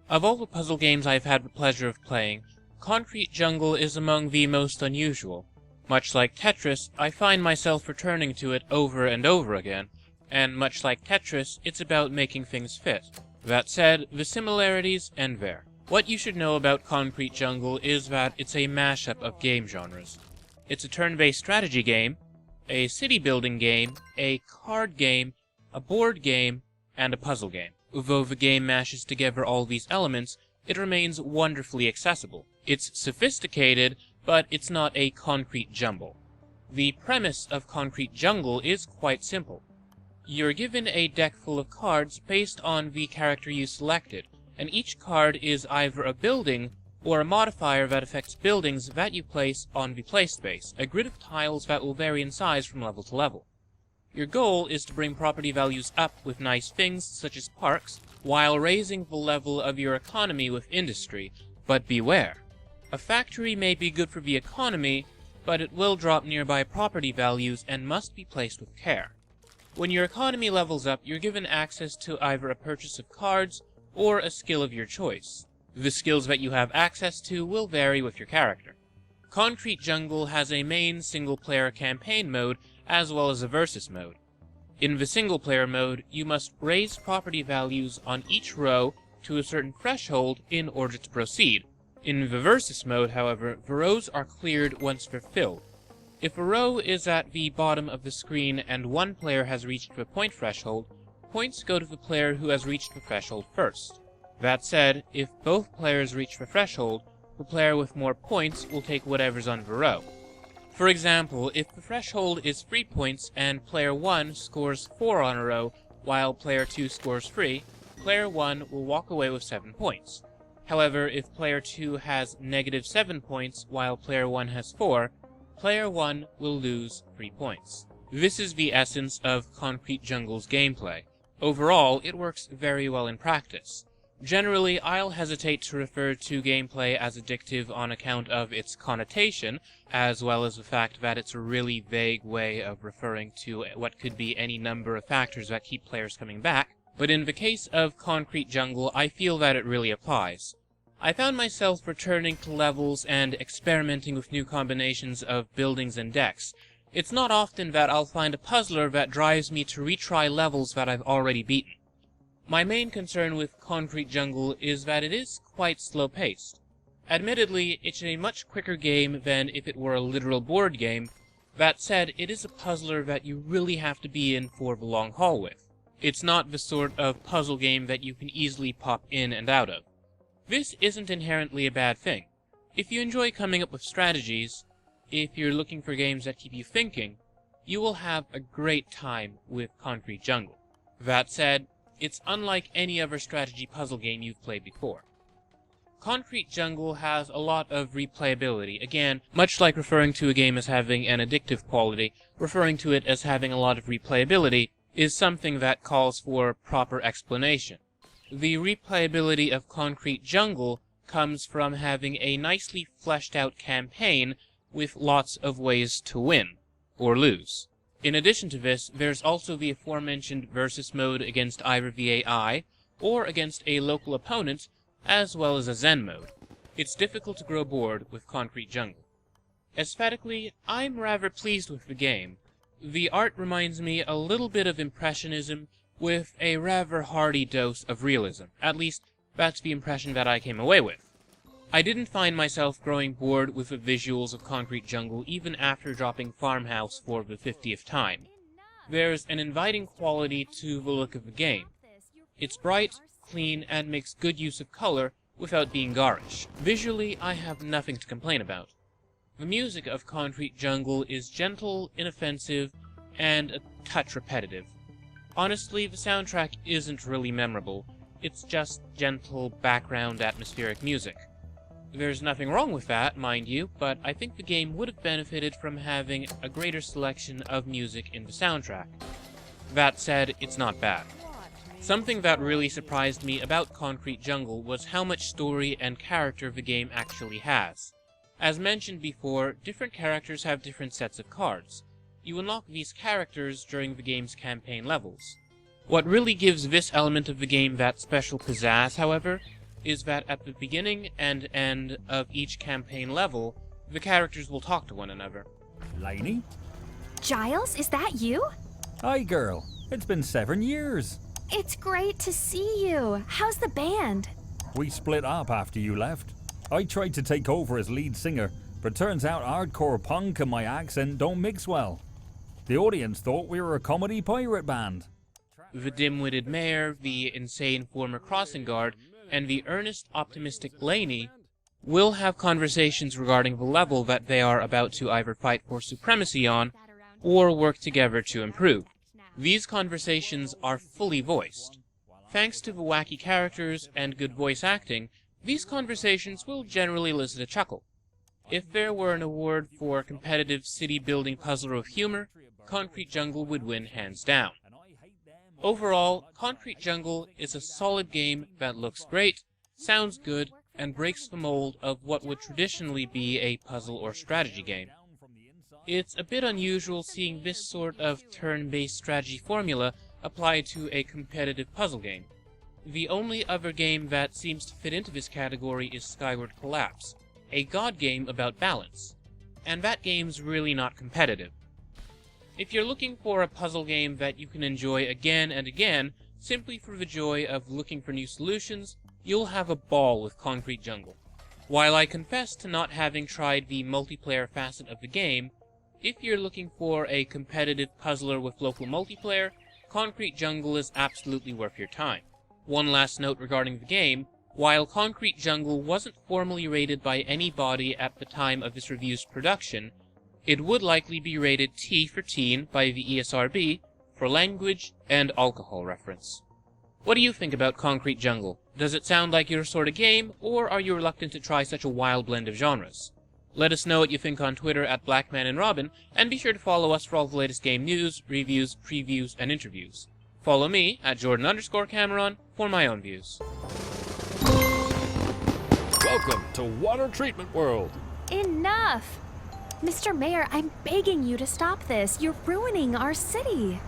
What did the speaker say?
Of all the puzzle games I've had the pleasure of playing, Concrete Jungle is among the most unusual. Much like Tetris, I find myself returning to it over and over again, and much like Tetris, it's about making things fit. That said, the similarities end there. What you should know about Concrete Jungle is that it's a mashup of game genres. It's a turn-based strategy game, a city-building game, a card game, a board game, and a puzzle game. Though the game mashes together all these elements, it remains wonderfully accessible. It's sophisticated, but it's not a concrete jumble. The premise of Concrete Jungle is quite simple. You're given a deck full of cards based on the character you selected, and each card is either a building or a modifier that affects buildings that you place on the play space, a grid of tiles that will vary in size from level to level. Your goal is to bring property values up with nice things such as parks, while raising the level of your economy with industry, but beware. A factory may be good for the economy, but it will drop nearby property values and must be placed with care. When your economy levels up, you're given access to either a purchase of cards or a skill of your choice. The skills that you have access to will vary with your character. Concrete Jungle has a main single-player campaign mode as well as a versus mode. In the single-player mode, you must raise property values on each row to a certain threshold in order to proceed. In the versus mode, however, the rows are cleared once they're filled. If a row is at the bottom of the screen and one player has reached the point threshold, points go to the player who has reached the threshold first. That said, if both players reach the threshold, the player with more points will take whatever's on the row. For example, if the threshold is 3 points and player 1 scores 4 on a row, while player 2 scores 3, player 1 will walk away with 7 points. However, if player 2 has -7 points while player 1 has 4, player 1 will lose 3 points. This is the essence of Concrete Jungle's gameplay. Overall, it works very well in practice. Generally, I'll hesitate to refer to gameplay as addictive on account of its connotation, as well as the fact that it's a really vague way of referring to what could be any number of factors that keep players coming back, but in the case of Concrete Jungle, I feel that it really applies. I found myself returning to levels and experimenting with new combinations of buildings and decks. It's not often that I'll find a puzzler that drives me to retry levels that I've already beaten. My main concern with Concrete Jungle is that it is quite slow-paced. Admittedly, it's a much quicker game than if it were a literal board game. That said, it is a puzzler that you really have to be in for the long haul with. It's not the sort of puzzle game that you can easily pop in and out of. This isn't inherently a bad thing. If you enjoy coming up with strategies, if you're looking for games that keep you thinking, you will have a great time with Concrete Jungle. That said, it's unlike any other strategy puzzle game you've played before. Concrete Jungle has a lot of replayability. Again, much like referring to a game as having an addictive quality, referring to it as having a lot of replayability is something that calls for proper explanation. The replayability of Concrete Jungle comes from having a nicely fleshed out campaign with lots of ways to win, or lose. In addition to this, there's also the aforementioned versus mode against either the AI, or against a local opponent, as well as a Zen mode. It's difficult to grow bored with Concrete Jungle. Aesthetically, I'm rather pleased with the game. The art reminds me a little bit of Impressionism, with a rather hearty dose of realism. At least, that's the impression that I came away with. I didn't find myself growing bored with the visuals of Concrete Jungle even after dropping Farmhouse for the 50th time. There's an inviting quality to the look of the game. It's bright, clean, and makes good use of color without being garish. Visually, I have nothing to complain about. The music of Concrete Jungle is gentle, inoffensive, and a touch repetitive. Honestly, the soundtrack isn't really memorable. It's just gentle, background atmospheric music. There's nothing wrong with that, mind you, but I think the game would have benefited from having a greater selection of music in the soundtrack. That said, it's not bad. Something that really surprised me about Concrete Jungle was how much story and character the game actually has. As mentioned before, different characters have different sets of cards. You unlock these characters during the game's campaign levels. What really gives this element of the game that special pizzazz, however, is that at the beginning and end of each campaign level, the characters will talk to one another. Lainey? Giles, is that you? Hi, girl. It's been 7 years. It's great to see you. How's the band? We split up after you left. I tried to take over as lead singer, but turns out hardcore punk and my accent don't mix well. The audience thought we were a comedy pirate band. The dim-witted mayor, the insane former crossing guard, and the earnest, optimistic Lainey will have conversations regarding the level that they are about to either fight for supremacy on, or work together to improve. These conversations are fully voiced. Thanks to the wacky characters and good voice acting, these conversations will generally elicit a chuckle. If there were an award for competitive city-building puzzler of humor, Concrete Jungle would win hands down. Overall, Concrete Jungle is a solid game that looks great, sounds good, and breaks the mold of what would traditionally be a puzzle or strategy game. It's a bit unusual seeing this sort of turn-based strategy formula applied to a competitive puzzle game. The only other game that seems to fit into this category is Skyward Collapse, a god game about balance, and that game's really not competitive. If you're looking for a puzzle game that you can enjoy again and again, simply for the joy of looking for new solutions, you'll have a ball with Concrete Jungle. While I confess to not having tried the multiplayer facet of the game, if you're looking for a competitive puzzler with local multiplayer, Concrete Jungle is absolutely worth your time. One last note regarding the game: while Concrete Jungle wasn't formally rated by any body at the time of this review's production, it would likely be rated T for teen by the ESRB for language and alcohol reference. What do you think about Concrete Jungle? Does it sound like your sort of game, or are you reluctant to try such a wild blend of genres? Let us know what you think on Twitter at Blackman and Robin, and be sure to follow us for all the latest game news, reviews, previews, and interviews. Follow me at Jordan_Cameron for my own views. Welcome to Water Treatment World. Enough! Mr. Mayor, I'm begging you to stop this. You're ruining our city.